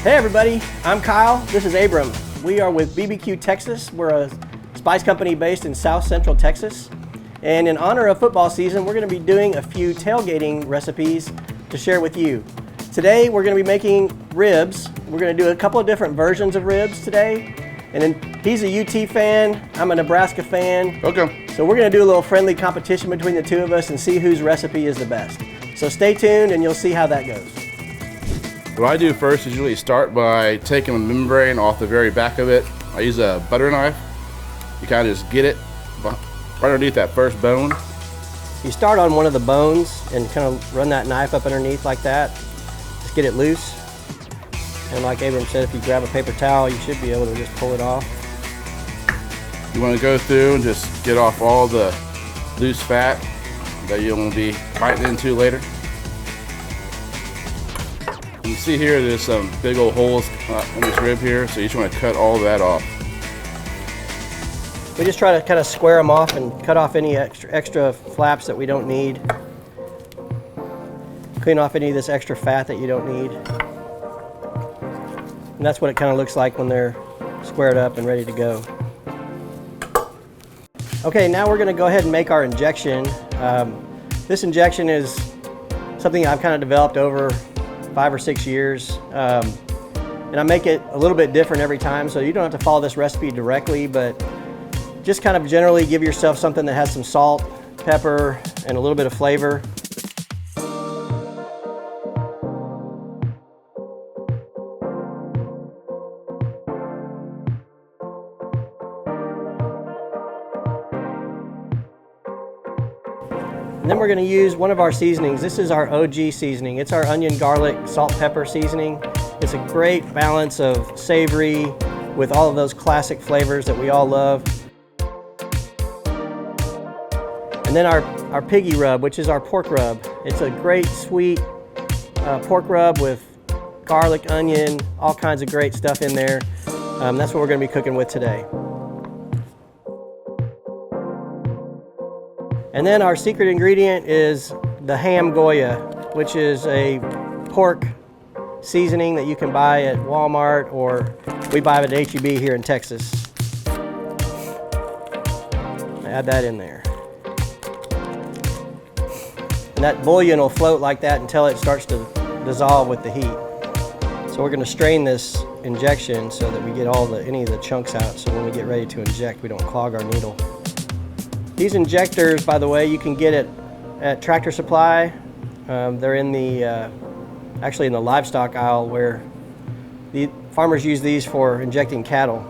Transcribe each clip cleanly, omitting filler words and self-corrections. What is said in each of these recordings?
Hey everybody, I'm Kyle, this is Abram. We are with BBQ Texas. We're a spice company based in South Central Texas. And in honor of football season, we're going to be doing a few tailgating recipes to share with you. Today we're going to be making ribs. We're going to do a couple of different versions of ribs today. And then he's a UT fan, I'm a Nebraska fan. Okay. So we're going to do a little friendly competition between the two of us and see whose recipe is the best. So stay tuned and you'll see how that goes. What I do first is usually start by taking the membrane off the very back of it. I use a butter knife. You kind of just get it right underneath that first bone. You start on one of the bones and kind of run that knife up underneath like that. Just get it loose. And like Abram said, if you grab a paper towel, you should be able to just pull it off. You want to go through and just get off all the loose fat that you'll want to be biting into later. You can see here there's some big old holes in this rib here, so you just want to cut all that off. We just try to kind of square them off and cut off any extra flaps that we don't need. Clean off any of this extra fat that you don't need. And that's what it kind of looks like when they're squared up and ready to go. Okay, now we're going to go ahead and make our injection. This injection is something I've kind of developed over 5 or 6 years. And I make it a little bit different every time, so you don't have to follow this recipe directly, but just kind of generally give yourself something that has some salt, pepper, and a little bit of flavor. And then we're going to use one of our seasonings. This is our OG seasoning. It's our onion, garlic, salt, pepper seasoning. It's a great balance of savory with all of those classic flavors that we all love. And then our piggy rub, which is our pork rub. It's a great sweet pork rub with garlic, onion, all kinds of great stuff in there. That's what we're going to be cooking with today. And then our secret ingredient is the ham Goya, which is a pork seasoning that you can buy at Walmart, or we buy it at HEB here in Texas. Add that in there. And that bouillon will float like that until it starts to dissolve with the heat. So we're going to strain this injection so that we get any of the chunks out, so when we get ready to inject, we don't clog our needle. These injectors, by the way, you can get it at Tractor Supply. They're in the actually in the livestock aisle, where the farmers use these for injecting cattle.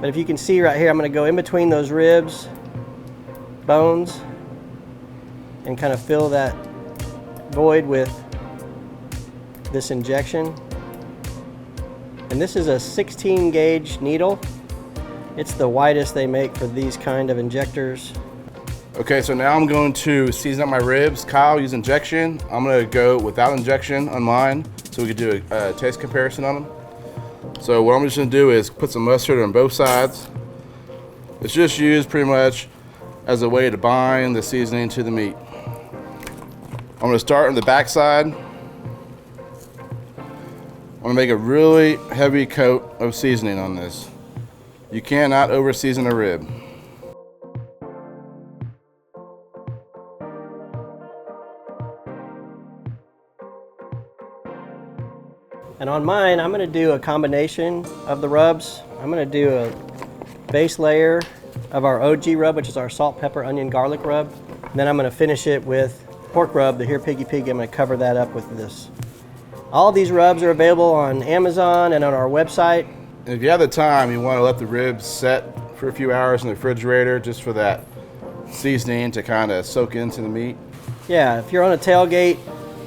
But if you can see right here, I'm going to go in between those ribs, bones, and kind of fill that void with this injection. And this is a 16 gauge needle. It's the widest they make for these kind of injectors. Okay, so now I'm going to season up my ribs. Kyle used injection. I'm going to go without injection on mine, so we could do a taste comparison on them. So what I'm just going to do is put some mustard on both sides. It's just used pretty much as a way to bind the seasoning to the meat. I'm going to start on the back side. I'm going to make a really heavy coat of seasoning on this. You cannot over season a rib. And on mine, I'm going to do a combination of the rubs. I'm going to do a base layer of our OG rub, which is our salt, pepper, onion, garlic rub. And then I'm going to finish it with pork rub, the Here Piggy Pig. I'm going to cover that up with this. All these rubs are available on Amazon and on our website. And if you have the time, you want to let the ribs set for a few hours in the refrigerator just for that seasoning to kind of soak into the meat. Yeah, if you're on a tailgate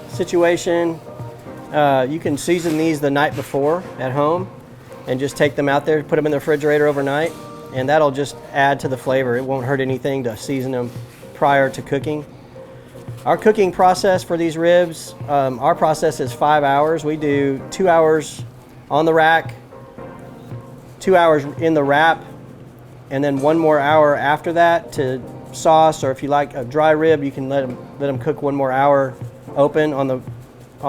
situation, you can season these the night before at home and just take them out there, put them in the refrigerator overnight, and that'll just add to the flavor. It won't hurt anything to season them prior to cooking. Our cooking process for these ribs, our process is 5 hours. We do 2 hours on the rack, 2 hours in the wrap, and then 1 more hour after that to sauce, or if you like a dry rib, you can let them cook 1 more hour open on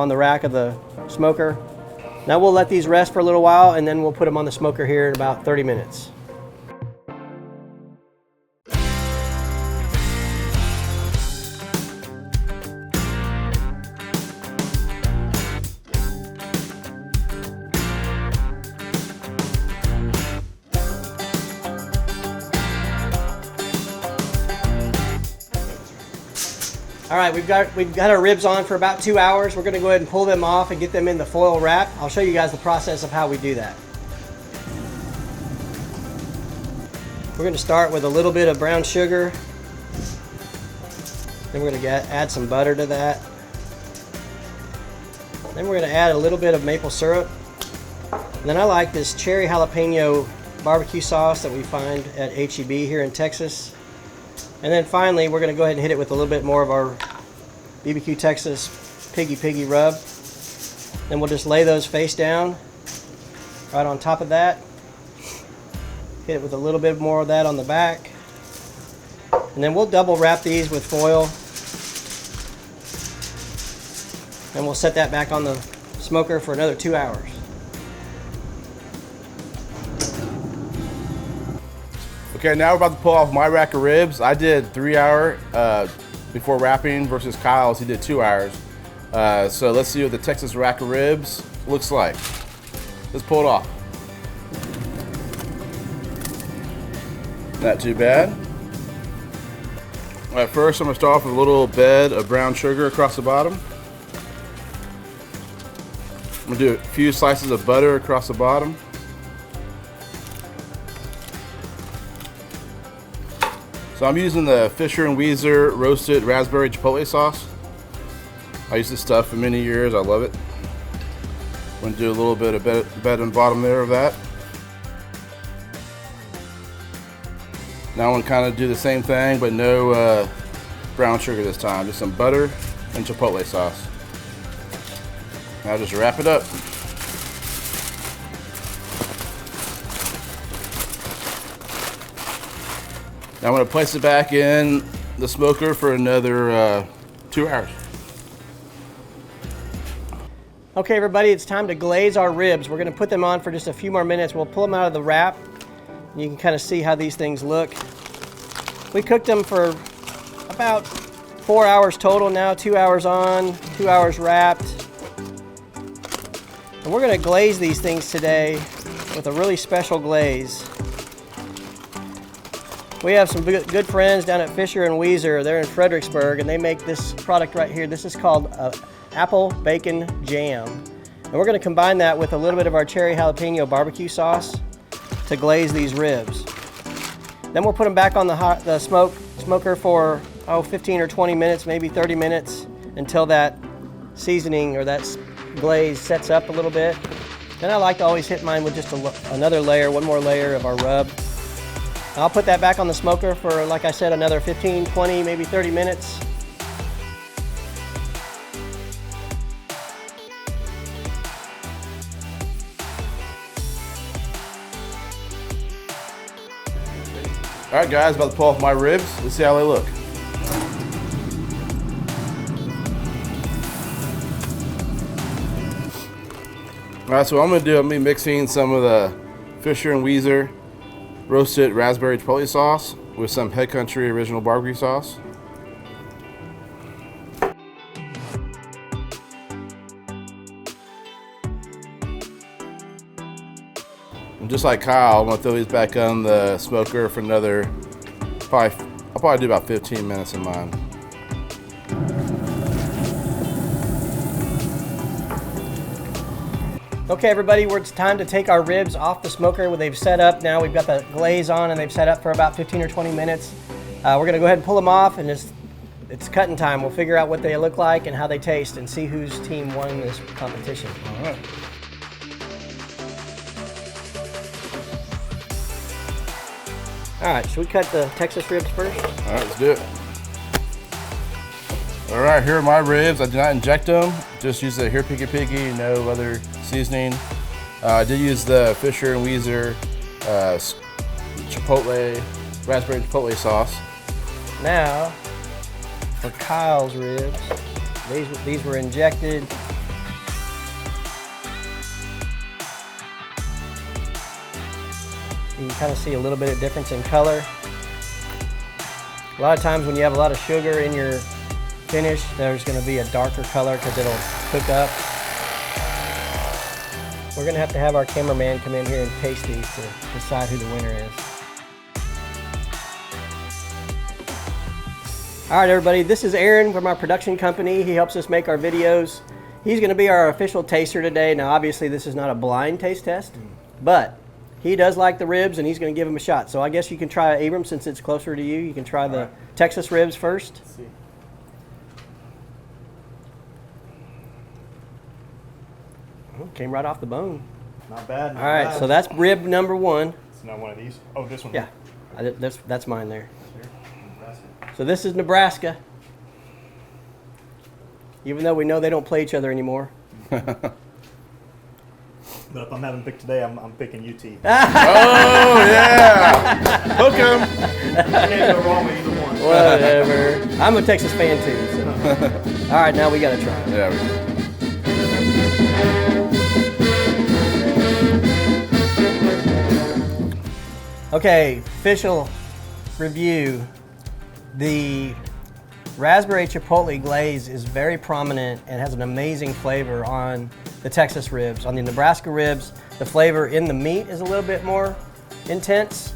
the rack of the smoker. Now we'll let these rest for a little while, and then we'll put them on the smoker here in about 30 minutes. All right, we've got our ribs on for about 2 hours. We're gonna go ahead and pull them off and get them in the foil wrap. I'll show you guys the process of how we do that. We're gonna start with a little bit of brown sugar. Then we're gonna add some butter to that. Then we're gonna add a little bit of maple syrup. And then I like this cherry jalapeno barbecue sauce that we find at H-E-B here in Texas. And then finally, we're going to go ahead and hit it with a little bit more of our BBQ Texas Piggy rub. Then we'll just lay those face down right on top of that. Hit it with a little bit more of that on the back. And then we'll double wrap these with foil. And we'll set that back on the smoker for another 2 hours. Okay, now we're about to pull off my rack of ribs. I did 3 hour before wrapping versus Kyle's, he did 2 hours. So let's see what the Texas rack of ribs looks like. Let's pull it off. Not too bad. All right, first I'm gonna start off with a little bed of brown sugar across the bottom. I'm gonna do a few slices of butter across the bottom. So I'm using the Fisher & Weezer roasted raspberry chipotle sauce. I used this stuff for many years, I love it. I'm gonna do a little bit of bed on the bottom there of that. Now I'm gonna kind of do the same thing, but no brown sugar this time, just some butter and chipotle sauce. Now just wrap it up. Now I'm going to place it back in the smoker for another 2 hours. Okay everybody, it's time to glaze our ribs. We're going to put them on for just a few more minutes. We'll pull them out of the wrap. You can kind of see how these things look. We cooked them for about 4 hours total now, 2 hours on, 2 hours wrapped. And we're going to glaze these things today with a really special glaze. We have some good friends down at Fisher & Weezer. They're in Fredericksburg, and they make this product right here. This is called apple bacon jam. And we're going to combine that with a little bit of our cherry jalapeno barbecue sauce to glaze these ribs. Then we'll put them back on the smoker for 15 or 20 minutes, maybe 30 minutes, until that seasoning or that glaze sets up a little bit. Then I like to always hit mine with just another layer, one more layer of our rub. I'll put that back on the smoker for, like I said, another 15, 20, maybe 30 minutes. All right guys, about to pull off my ribs. Let's see how they look. All right, so what I'm gonna do, I'm gonna be mixing some of the Fisher & Weezer roasted raspberry chipotle sauce with some Head Country original barbecue sauce. And just like Kyle, I'm gonna throw these back on the smoker for another, I'll probably do about 15 minutes in mine. Okay everybody, it's time to take our ribs off the smoker where they've set up now. We've got the glaze on and they've set up for about 15 or 20 minutes. We're gonna go ahead and pull them off, and it's cutting time. We'll figure out what they look like and how they taste and see whose team won this competition. All right. All right, should we cut the Texas ribs first? All right, let's do it. All right, here are my ribs. I did not inject them. Just use the Here Piggy, no other seasoning. I did use the Fisher & Weezer chipotle, raspberry chipotle sauce. Now, for Kyle's ribs, these were injected. You can kind of see a little bit of difference in color. A lot of times when you have a lot of sugar in your finish, there's going to be a darker color because it'll cook up. We're going to have our cameraman come in here and taste these to decide who the winner is. All right, everybody, this is Aaron from our production company. He helps us make our videos. He's going to be our official taster today. Now, obviously, this is not a blind taste test, but he does like the ribs, and he's going to give them a shot. So I guess you can try Abram since it's closer to you. You can try the Texas ribs first. Let's see. Oh, came right off the bone. Not bad. All right, so that's rib number 1. It's not one of these. Oh, this one. Yeah, that's mine there. Here. Nebraska. So this is Nebraska. Even though we know they don't play each other anymore. But if I'm having pick today, I'm picking UT. Oh, yeah. Hook 'em. I can't go wrong with either one. Whatever. I'm a Texas fan too. So. All right, now we got to try it. Yeah. Okay, official review. The raspberry chipotle glaze is very prominent and has an amazing flavor on the Texas ribs. On the Nebraska ribs, the flavor in the meat is a little bit more intense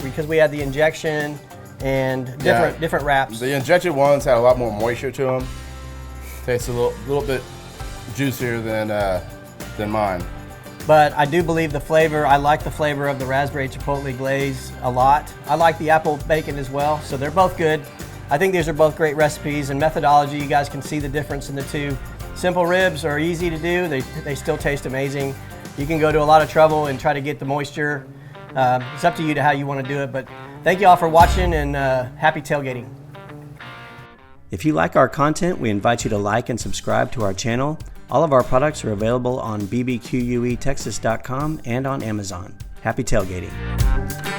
because we had the injection and different wraps. The injected ones had a lot more moisture to them. Tastes a little bit juicier than mine. But I do believe the flavor, I like the flavor of the raspberry chipotle glaze a lot. I like the apple bacon as well, so they're both good. I think these are both great recipes and methodology. You guys can see the difference in the two. Simple ribs are easy to do. They still taste amazing. You can go to a lot of trouble and try to get the moisture. It's up to you to how you want to do it, but thank you all for watching and happy tailgating. If you like our content, we invite you to like and subscribe to our channel. All of our products are available on bbquetexas.com and on Amazon. Happy tailgating.